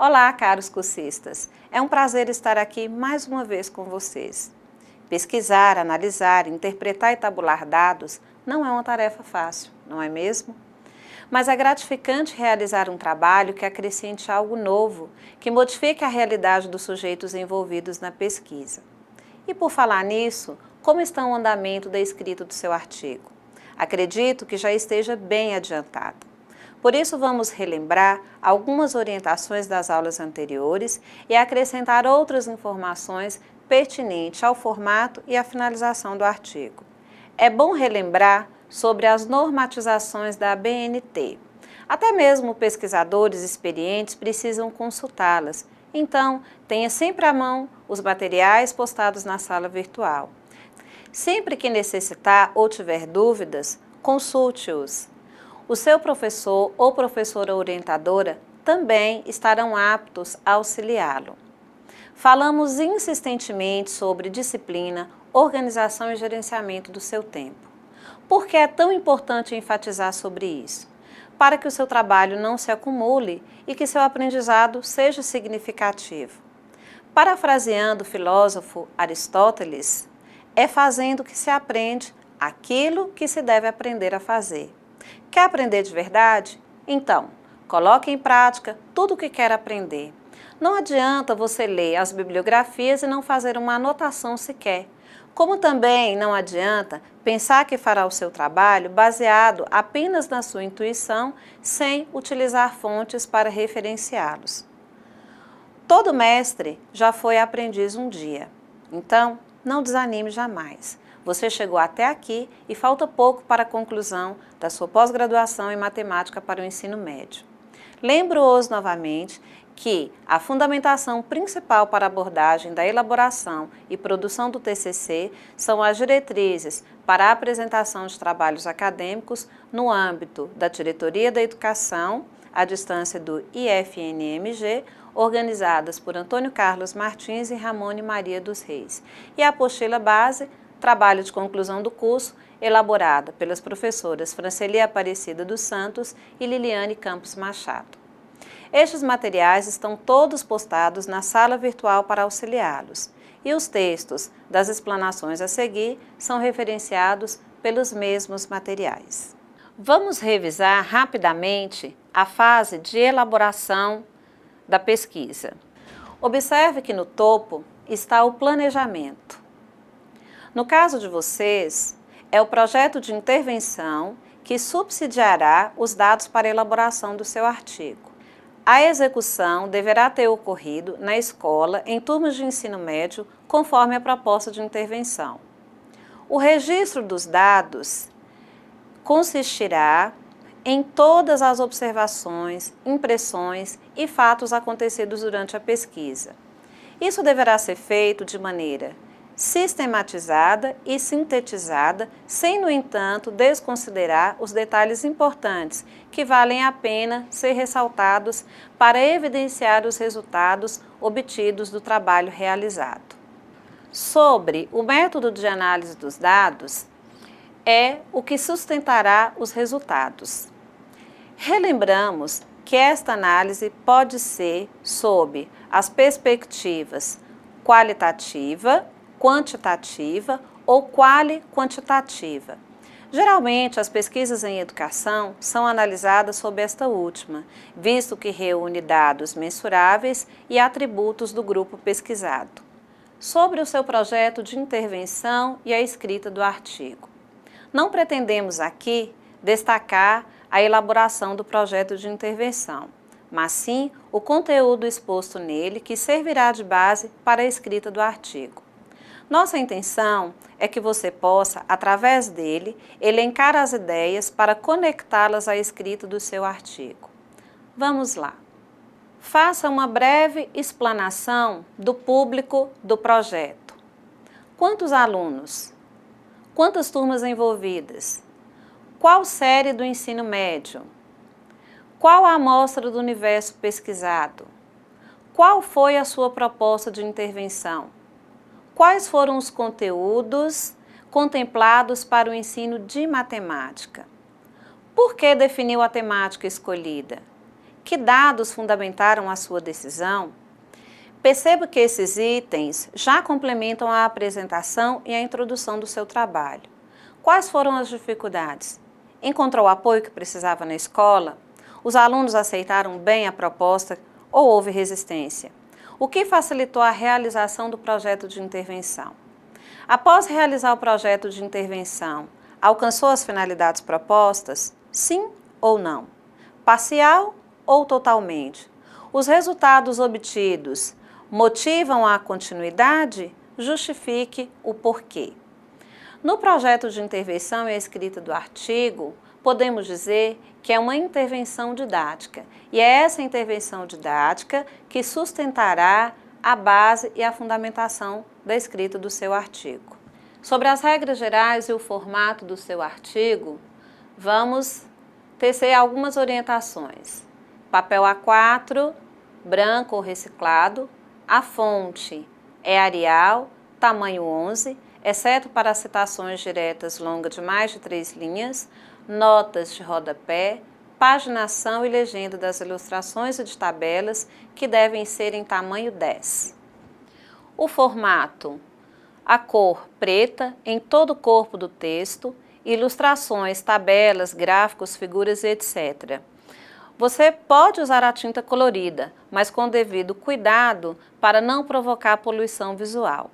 Olá, caros cursistas! É um prazer estar aqui mais uma vez com vocês. Pesquisar, analisar, interpretar e tabular dados não é uma tarefa fácil, não é mesmo? Mas é gratificante realizar um trabalho que acrescente algo novo, que modifique a realidade dos sujeitos envolvidos na pesquisa. E por falar nisso, como está o andamento da escrita do seu artigo? Acredito que já esteja bem adiantado. Por isso, vamos relembrar algumas orientações das aulas anteriores e acrescentar outras informações pertinentes ao formato e à finalização do artigo. É bom relembrar sobre as normatizações da ABNT. Até mesmo pesquisadores experientes precisam consultá-las, então tenha sempre à mão os materiais postados na sala virtual. Sempre que necessitar ou tiver dúvidas, consulte-os. O seu professor ou professora orientadora também estarão aptos a auxiliá-lo. Falamos insistentemente sobre disciplina, organização e gerenciamento do seu tempo. Por que é tão importante enfatizar sobre isso? Para que o seu trabalho não se acumule e que seu aprendizado seja significativo. Parafraseando o filósofo Aristóteles, é fazendo que se aprende aquilo que se deve aprender a fazer. Quer aprender de verdade? Então, coloque em prática tudo o que quer aprender. Não adianta você ler as bibliografias e não fazer uma anotação sequer. Como também não adianta pensar que fará o seu trabalho baseado apenas na sua intuição, sem utilizar fontes para referenciá-los. Todo mestre já foi aprendiz um dia. Então, não desanime jamais. Você chegou até aqui e falta pouco para a conclusão da sua pós-graduação em matemática para o ensino médio. Lembro-os novamente que a fundamentação principal para a abordagem da elaboração e produção do TCC são as diretrizes para a apresentação de trabalhos acadêmicos no âmbito da Diretoria da Educação, à distância do IFNMG, organizadas por Antônio Carlos Martins e Ramone Maria dos Reis, e a apostila base, trabalho de conclusão do curso, elaborada pelas professoras Franceli Aparecida dos Santos e Liliane Campos Machado. Estes materiais estão todos postados na sala virtual para auxiliá-los, e os textos das explanações a seguir são referenciados pelos mesmos materiais. Vamos revisar rapidamente a fase de elaboração da pesquisa. Observe que no topo está o planejamento. No caso de vocês, é o projeto de intervenção que subsidiará os dados para a elaboração do seu artigo. A execução deverá ter ocorrido na escola em turmas de ensino médio, conforme a proposta de intervenção. O registro dos dados consistirá em todas as observações, impressões e fatos acontecidos durante a pesquisa. Isso deverá ser feito de maneira sistematizada e sintetizada, sem, no entanto, desconsiderar os detalhes importantes que valem a pena ser ressaltados para evidenciar os resultados obtidos do trabalho realizado. Sobre o método de análise dos dados, é o que sustentará os resultados. Relembramos que esta análise pode ser sob as perspectivas qualitativa, quantitativa ou quali-quantitativa. Geralmente, as pesquisas em educação são analisadas sob esta última, visto que reúne dados mensuráveis e atributos do grupo pesquisado. Sobre o seu projeto de intervenção e a escrita do artigo. Não pretendemos aqui destacar a elaboração do projeto de intervenção, mas sim o conteúdo exposto nele que servirá de base para a escrita do artigo. Nossa intenção é que você possa, através dele, elencar as ideias para conectá-las à escrita do seu artigo. Vamos lá. Faça uma breve explanação do público do projeto. Quantos alunos? Quantas turmas envolvidas? Qual série do ensino médio? Qual a amostra do universo pesquisado? Qual foi a sua proposta de intervenção? Quais foram os conteúdos contemplados para o ensino de matemática? Por que definiu a temática escolhida? Que dados fundamentaram a sua decisão? Perceba que esses itens já complementam a apresentação e a introdução do seu trabalho. Quais foram as dificuldades? Encontrou o apoio que precisava na escola? Os alunos aceitaram bem a proposta ou houve resistência? O que facilitou a realização do projeto de intervenção? Após realizar o projeto de intervenção, alcançou as finalidades propostas? Sim ou não? Parcial ou totalmente? Os resultados obtidos motivam a continuidade? Justifique o porquê. No projeto de intervenção e a escrita do artigo, podemos dizer que é uma intervenção didática, e é essa intervenção didática que sustentará a base e a fundamentação da escrita do seu artigo. Sobre as regras gerais e o formato do seu artigo, vamos tecer algumas orientações. Papel A4, branco ou reciclado, a fonte é Arial, tamanho 11, exceto para citações diretas longas de mais de 3 linhas, notas de rodapé, paginação e legenda das ilustrações e de tabelas que devem ser em tamanho 10. O formato, a cor preta em todo o corpo do texto, ilustrações, tabelas, gráficos, figuras, etc. Você pode usar a tinta colorida, mas com devido cuidado para não provocar poluição visual.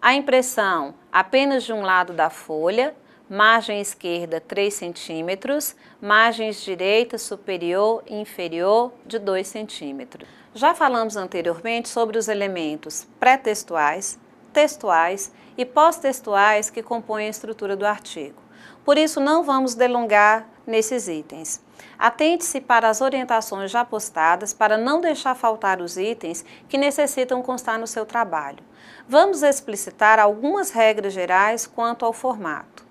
A impressão apenas de um lado da folha, margem esquerda 3 cm, margens direita superior e inferior de 2 cm. Já falamos anteriormente sobre os elementos pré-textuais, textuais e pós-textuais que compõem a estrutura do artigo. Por isso, não vamos delongar nesses itens. Atente-se para as orientações já postadas para não deixar faltar os itens que necessitam constar no seu trabalho. Vamos explicitar algumas regras gerais quanto ao formato.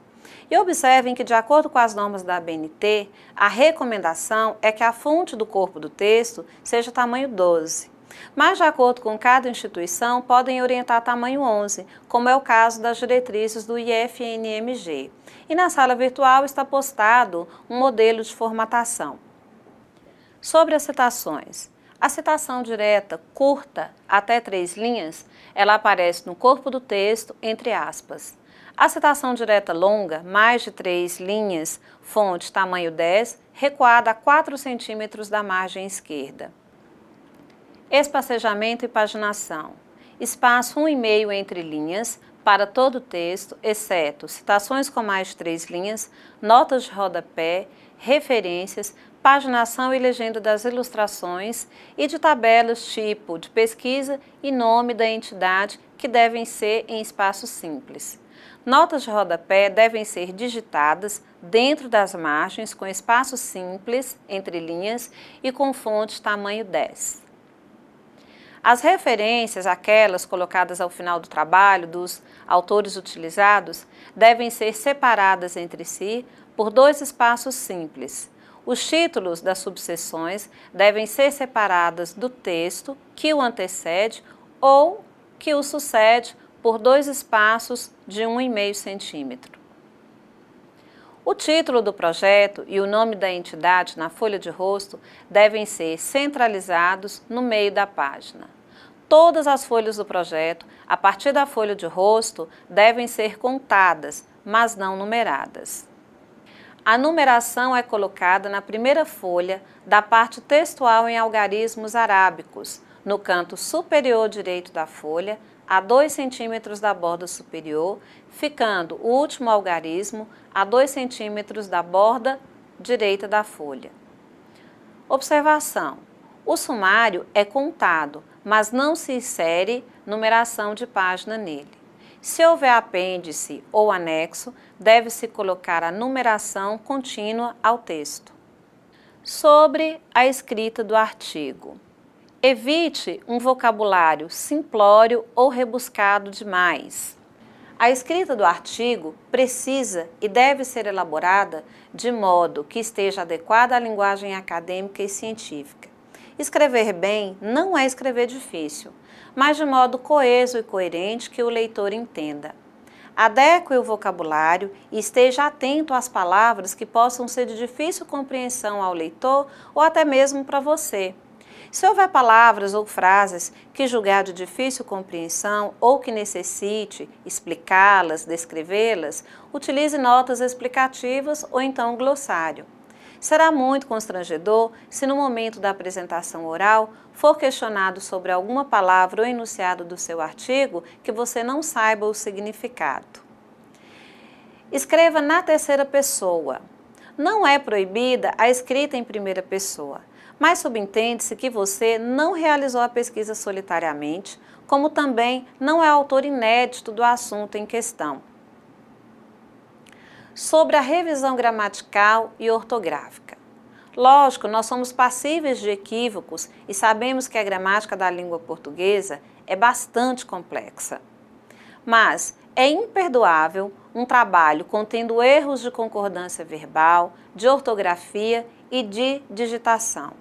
E observem que, de acordo com as normas da ABNT, a recomendação é que a fonte do corpo do texto seja tamanho 12. Mas, de acordo com cada instituição, podem orientar tamanho 11, como é o caso das diretrizes do IFNMG. E na sala virtual está postado um modelo de formatação. Sobre as citações. A citação direta curta, até 3 linhas, ela aparece no corpo do texto, entre aspas. A citação direta longa, mais de 3 linhas, fonte tamanho 10, recuada a 4 cm da margem esquerda. Espacejamento e paginação. Espaço 1,5 entre linhas para todo o texto, exceto citações com mais de 3 linhas, notas de rodapé, referências, paginação e legenda das ilustrações e de tabelas tipo de pesquisa e nome da entidade que devem ser em espaço simples. Notas de rodapé devem ser digitadas dentro das margens com espaço simples entre linhas e com fonte tamanho 10. As referências, aquelas colocadas ao final do trabalho dos autores utilizados, devem ser separadas entre si por 2 espaços simples. Os títulos das subseções devem ser separados do texto que o antecede ou que o sucede por 2 espaços de 1,5 cm. O título do projeto e o nome da entidade na folha de rosto devem ser centralizados no meio da página. Todas as folhas do projeto, a partir da folha de rosto, devem ser contadas, mas não numeradas. A numeração é colocada na primeira folha da parte textual em algarismos arábicos, no canto superior direito da folha, a 2 cm da borda superior, ficando o último algarismo a 2 cm da borda direita da folha. Observação: o sumário é contado, mas não se insere numeração de página nele. Se houver apêndice ou anexo, deve-se colocar a numeração contínua ao texto. Sobre a escrita do artigo. Evite um vocabulário simplório ou rebuscado demais. A escrita do artigo precisa e deve ser elaborada de modo que esteja adequada à linguagem acadêmica e científica. Escrever bem não é escrever difícil, mas de modo coeso e coerente que o leitor entenda. Adeque o vocabulário e esteja atento às palavras que possam ser de difícil compreensão ao leitor ou até mesmo para você. Se houver palavras ou frases que julgar de difícil compreensão ou que necessite explicá-las, descrevê-las, utilize notas explicativas ou então um glossário. Será muito constrangedor se no momento da apresentação oral for questionado sobre alguma palavra ou enunciado do seu artigo que você não saiba o significado. Escreva na terceira pessoa. Não é proibida a escrita em primeira pessoa, mas subentende-se que você não realizou a pesquisa solitariamente, como também não é autor inédito do assunto em questão. Sobre a revisão gramatical e ortográfica. Lógico, nós somos passíveis de equívocos e sabemos que a gramática da língua portuguesa é bastante complexa. Mas é imperdoável um trabalho contendo erros de concordância verbal, de ortografia e de digitação.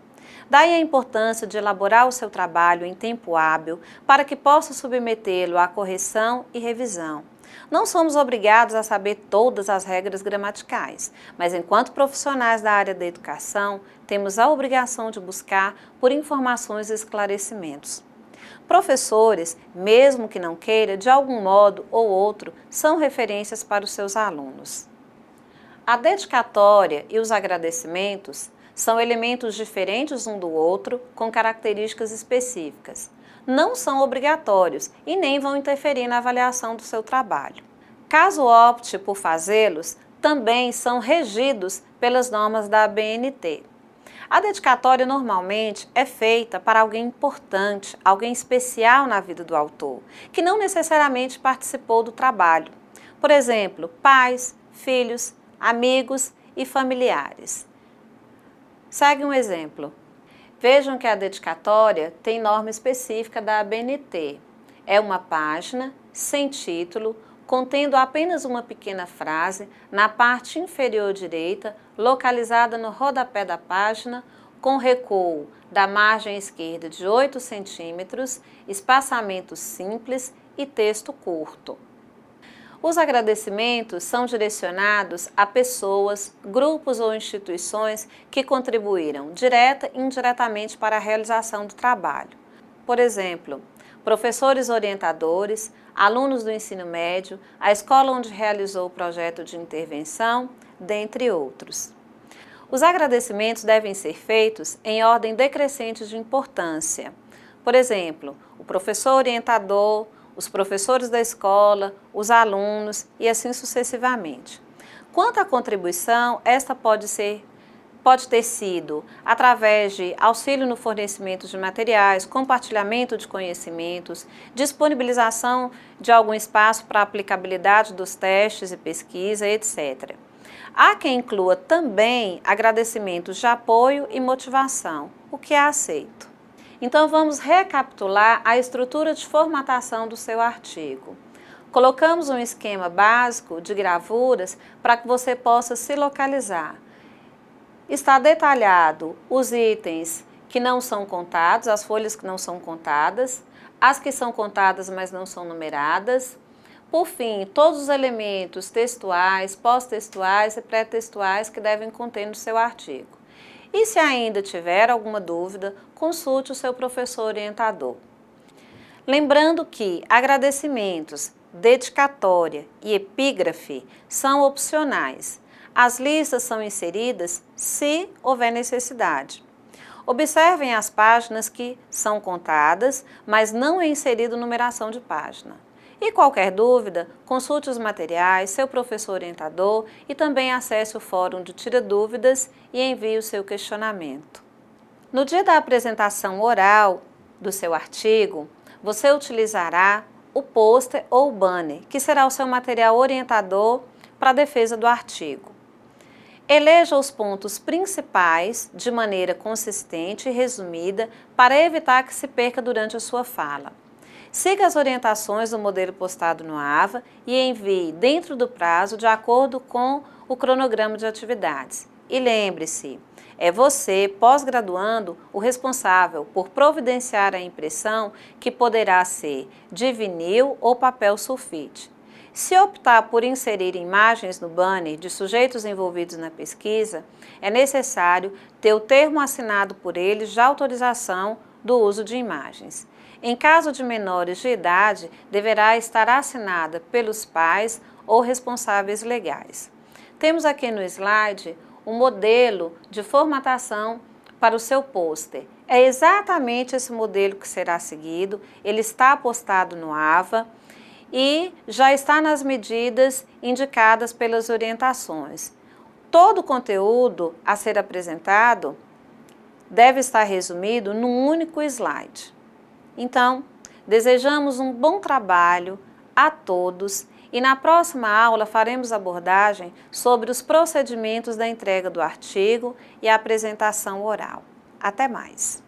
Daí a importância de elaborar o seu trabalho em tempo hábil para que possa submetê-lo à correção e revisão. Não somos obrigados a saber todas as regras gramaticais, mas enquanto profissionais da área da educação, temos a obrigação de buscar por informações e esclarecimentos. Professores, mesmo que não queira, de algum modo ou outro, são referências para os seus alunos. A dedicatória e os agradecimentos são elementos diferentes um do outro, com características específicas. Não são obrigatórios e nem vão interferir na avaliação do seu trabalho. Caso opte por fazê-los, também são regidos pelas normas da ABNT. A dedicatória normalmente é feita para alguém importante, alguém especial na vida do autor, que não necessariamente participou do trabalho. Por exemplo, pais, filhos, amigos e familiares. Segue um exemplo. Vejam que a dedicatória tem norma específica da ABNT. É uma página, sem título, contendo apenas uma pequena frase na parte inferior direita, localizada no rodapé da página, com recuo da margem esquerda de 8 centímetros, espaçamento simples e texto curto. Os agradecimentos são direcionados a pessoas, grupos ou instituições que contribuíram direta e indiretamente para a realização do trabalho. Por exemplo, professores orientadores, alunos do ensino médio, a escola onde realizou o projeto de intervenção, dentre outros. Os agradecimentos devem ser feitos em ordem decrescente de importância. Por exemplo, o professor orientador, os professores da escola, os alunos e assim sucessivamente. Quanto à contribuição, esta pode ter sido através de auxílio no fornecimento de materiais, compartilhamento de conhecimentos, disponibilização de algum espaço para aplicabilidade dos testes e pesquisa, etc. Há quem inclua também agradecimentos de apoio e motivação, o que é aceito. Então vamos recapitular a estrutura de formatação do seu artigo. Colocamos um esquema básico de gravuras para que você possa se localizar. Está detalhado os itens que não são contados, as folhas que não são contadas, as que são contadas mas não são numeradas. Por fim, todos os elementos textuais, pós-textuais e pré-textuais que devem conter no seu artigo. E se ainda tiver alguma dúvida, consulte o seu professor orientador. Lembrando que agradecimentos, dedicatória e epígrafe são opcionais. As listas são inseridas se houver necessidade. Observem as páginas que são contadas, mas não é inserido numeração de página. E qualquer dúvida, consulte os materiais, seu professor orientador e também acesse o fórum de Tira Dúvidas e envie o seu questionamento. No dia da apresentação oral do seu artigo, você utilizará o pôster ou o banner, que será o seu material orientador para a defesa do artigo. Eleja os pontos principais de maneira consistente e resumida para evitar que se perca durante a sua fala. Siga as orientações do modelo postado no AVA e envie dentro do prazo de acordo com o cronograma de atividades. E lembre-se, é você, pós-graduando, o responsável por providenciar a impressão que poderá ser de vinil ou papel sulfite. Se optar por inserir imagens no banner de sujeitos envolvidos na pesquisa, é necessário ter o termo assinado por eles de autorização do uso de imagens. Em caso de menores de idade, deverá estar assinada pelos pais ou responsáveis legais. Temos aqui no slide um modelo de formatação para o seu pôster. É exatamente esse modelo que será seguido, ele está postado no AVA e já está nas medidas indicadas pelas orientações. Todo o conteúdo a ser apresentado deve estar resumido num único slide. Então, desejamos um bom trabalho a todos e na próxima aula faremos abordagem sobre os procedimentos da entrega do artigo e a apresentação oral. Até mais!